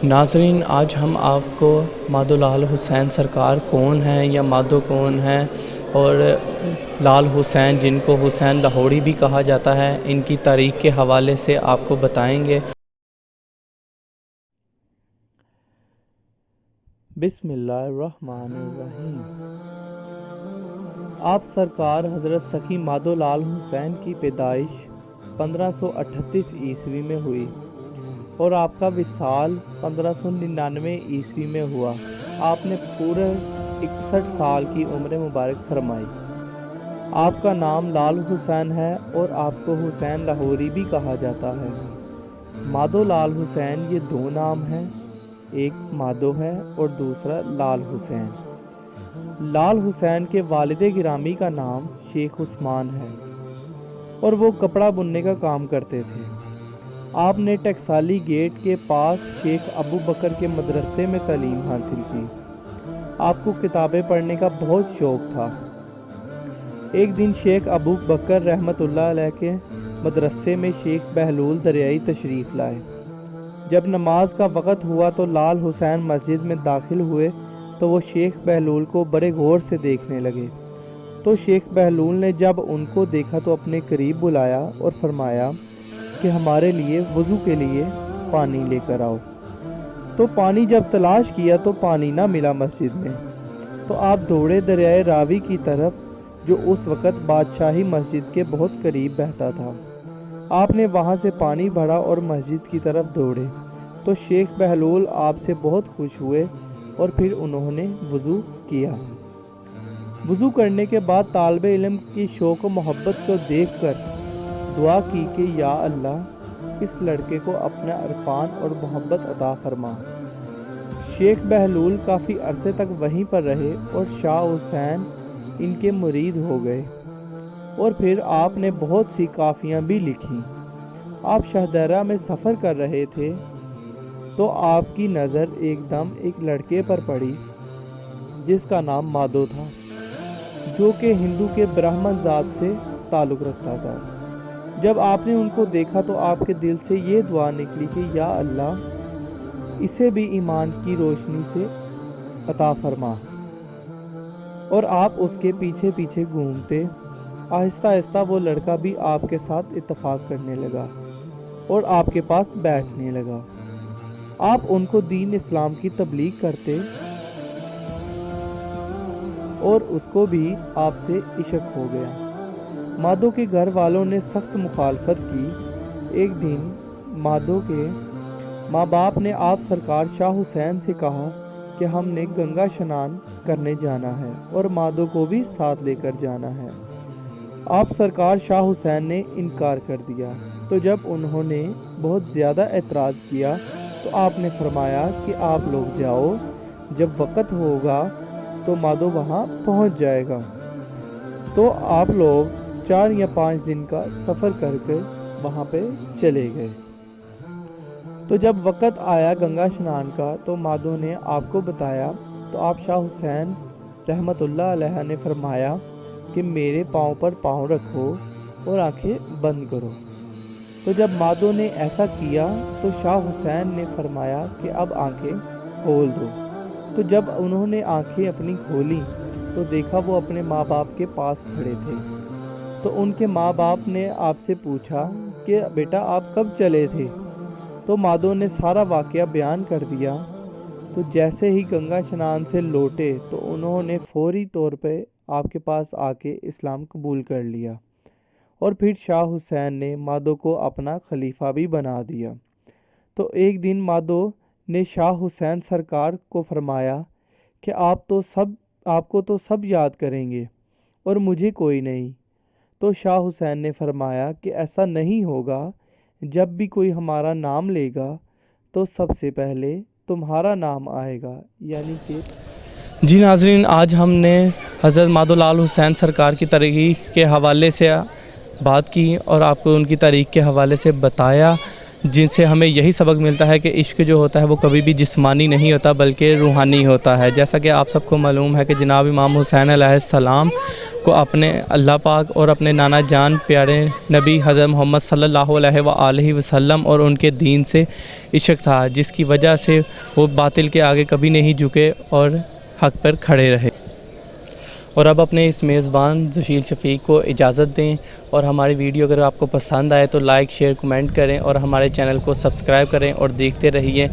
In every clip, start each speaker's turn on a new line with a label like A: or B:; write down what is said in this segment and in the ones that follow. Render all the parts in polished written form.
A: ناظرین، آج ہم آپ کو مادو لال حسین سرکار کون ہیں یا مادو کون ہیں اور لال حسین جن کو حسین لاہوری بھی کہا جاتا ہے، ان کی تاریخ کے حوالے سے آپ کو بتائیں گے۔ بسم اللہ الرحمن الرحیم۔ آپ سرکار حضرت سخی مادو لال حسین کی پیدائش 1538 عیسوی میں ہوئی اور آپ کا وصال 1599 عیسوی میں ہوا۔ آپ نے پورے 61 سال کی عمر مبارک فرمائی۔ آپ کا نام لال حسین ہے اور آپ کو حسین لاہوری بھی کہا جاتا ہے۔ مادو لال حسین یہ دو نام ہیں، ایک مادو ہے اور دوسرا لال حسین۔ لال حسین کے والد گرامی کا نام شیخ عثمان ہے اور وہ کپڑا بننے کا کام کرتے تھے۔ آپ نے ٹکسالی گیٹ کے پاس شیخ ابو بکر کے مدرسے میں تعلیم حاصل کی۔ آپ کو کتابیں پڑھنے کا بہت شوق تھا۔ ایک دن شیخ ابو بکر رحمۃ اللہ علیہ کے مدرسے میں شیخ بہلول دریائی تشریف لائے۔ جب نماز کا وقت ہوا تو لال حسین مسجد میں داخل ہوئے تو وہ شیخ بہلول کو بڑے غور سے دیکھنے لگے۔ تو شیخ بہلول نے جب ان کو دیکھا تو اپنے قریب بلایا اور فرمایا کہ ہمارے لیے وضو کے لیے پانی لے کر آؤ۔ تو پانی جب تلاش کیا تو پانی نہ ملا مسجد میں، تو آپ دوڑے دریائے راوی کی طرف جو اس وقت بادشاہی مسجد کے بہت قریب بہتا تھا۔ آپ نے وہاں سے پانی بھرا اور مسجد کی طرف دوڑے تو شیخ بہلول آپ سے بہت خوش ہوئے اور پھر انہوں نے وضو کیا۔ وضو کرنے کے بعد طالب علم کی شوق و محبت کو دیکھ کر دعا کی کہ یا اللہ اس لڑکے کو اپنا عرفان اور محبت عطا فرما۔ شیخ بہلول کافی عرصے تک وہیں پر رہے اور شاہ حسین ان کے مرید ہو گئے اور پھر آپ نے بہت سی کافیاں بھی لکھیں۔ آپ شہدرہ میں سفر کر رہے تھے تو آپ کی نظر ایک دم ایک لڑکے پر پڑی جس کا نام مادو تھا، جو کہ ہندو کے برہمن ذات سے تعلق رکھتا تھا۔ جب آپ نے ان کو دیکھا تو آپ کے دل سے یہ دعا نکلی کہ یا اللہ اسے بھی ایمان کی روشنی سے عطا فرما، اور آپ اس کے پیچھے پیچھے گھومتے آہستہ آہستہ وہ لڑکا بھی آپ کے ساتھ اتفاق کرنے لگا اور آپ کے پاس بیٹھنے لگا۔ آپ ان کو دین اسلام کی تبلیغ کرتے اور اس کو بھی آپ سے عشق ہو گیا۔ مادو کے گھر والوں نے سخت مخالفت کی۔ ایک دن مادو کے ماں باپ نے آپ سرکار شاہ حسین سے کہا کہ ہم نے گنگا شنان کرنے جانا ہے اور مادو کو بھی ساتھ لے کر جانا ہے۔ آپ سرکار شاہ حسین نے انکار کر دیا۔ تو جب انہوں نے بہت زیادہ اعتراض کیا تو آپ نے فرمایا کہ آپ لوگ جاؤ، جب وقت ہوگا تو مادو وہاں پہنچ جائے گا۔ تو آپ لوگ 4 یا 5 دن کا سفر کر کے وہاں پہ چلے گئے۔ تو جب وقت آیا گنگا شنان کا تو مادو نے آپ کو بتایا تو آپ شاہ حسین رحمۃ اللہ علیہ نے فرمایا کہ میرے پاؤں پر پاؤں رکھو اور آنکھیں بند کرو۔ تو جب مادو نے ایسا کیا تو شاہ حسین نے فرمایا کہ اب آنکھیں کھول دو۔ تو جب انہوں نے آنکھیں اپنی کھولی تو دیکھا وہ اپنے ماں باپ کے پاس کھڑے تھے۔ تو ان کے ماں باپ نے آپ سے پوچھا کہ بیٹا آپ کب چلے تھے؟ تو مادو نے سارا واقعہ بیان کر دیا۔ تو جیسے ہی گنگا شنان سے لوٹے تو انہوں نے فوری طور پہ آپ کے پاس آ کے اسلام قبول کر لیا اور پھر شاہ حسین نے مادو کو اپنا خلیفہ بھی بنا دیا۔ تو ایک دن مادو نے شاہ حسین سرکار کو فرمایا کہ آپ کو تو سب یاد کریں گے اور مجھے کوئی نہیں۔ تو شاہ حسین نے فرمایا کہ ایسا نہیں ہوگا، جب بھی کوئی ہمارا نام لے گا تو سب سے پہلے تمہارا نام آئے گا، یعنی کہ جی ناظرین، آج ہم نے حضرت مادو لال حسین سرکار کی تاریخ کے حوالے سے بات کی اور آپ کو ان کی تاریخ کے حوالے سے بتایا، جن سے ہمیں یہی سبق ملتا ہے کہ عشق جو ہوتا ہے وہ کبھی بھی جسمانی نہیں ہوتا بلکہ روحانی ہوتا ہے۔ جیسا کہ آپ سب کو معلوم ہے کہ جناب امام حسین علیہ السلام کو اپنے اللہ پاک اور اپنے نانا جان پیارے نبی حضرت محمد صلی اللہ علیہ وآلہ وسلم اور ان کے دین سے عشق تھا، جس کی وجہ سے وہ باطل کے آگے کبھی نہیں جھکے اور حق پر کھڑے رہے۔ اور اب اپنے اس میزبان ذوشیل شفیق کو اجازت دیں، اور ہماری ویڈیو اگر آپ کو پسند آئے تو لائک شیئر کمنٹ کریں اور ہمارے چینل کو سبسکرائب کریں اور دیکھتے رہیے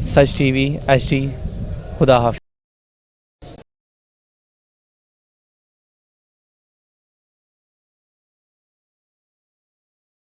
A: سچ ٹی وی HD۔ خدا حافظ۔